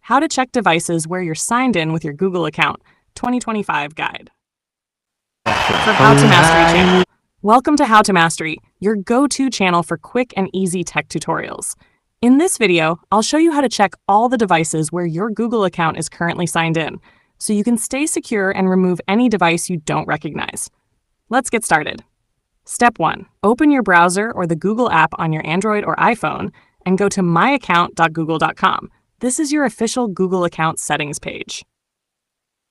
How to Check Devices Where You're Signed In with Your Google Account 2025 Guide. For How to Mastery channel. Welcome to How to Mastery, your go-to channel for quick and easy tech tutorials. In this video, I'll show you how to check all the devices where your Google account is currently signed in, so you can stay secure and remove any device you don't recognize. Let's get started. Step 1. Open your browser or the Google app on your Android or iPhone and go to myaccount.google.com. This is your official Google account settings page.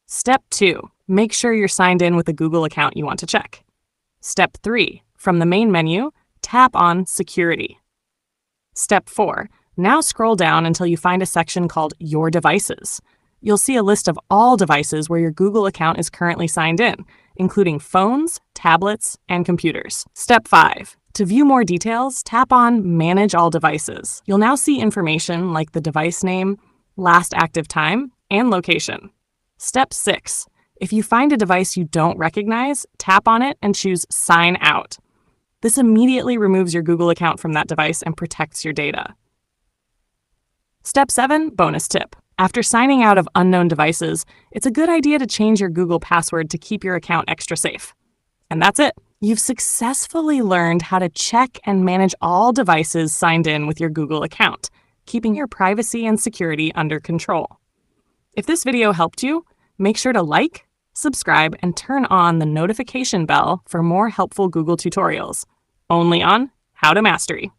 Step 2. Make sure you're signed in with the Google account you want to check. Step 3. From the main menu, tap on Security. Step 4. Now scroll down until you find a section called Your Devices. You'll see a list of all devices where your Google account is currently signed in, including phones, tablets, and computers. Step 5. To view more details, tap on Manage All Devices. You'll now see information like the device name, last active time, and location. Step 6. If you find a device you don't recognize, tap on it and choose Sign Out. This immediately removes your Google account from that device and protects your data. Step 7. Bonus tip. After signing out of unknown devices, it's a good idea to change your Google password to keep your account extra safe. And that's it. You've successfully learned how to check and manage all devices signed in with your Google account, keeping your privacy and security under control. If this video helped you, make sure to like, subscribe, and turn on the notification bell for more helpful Google tutorials, only on How to Mastery.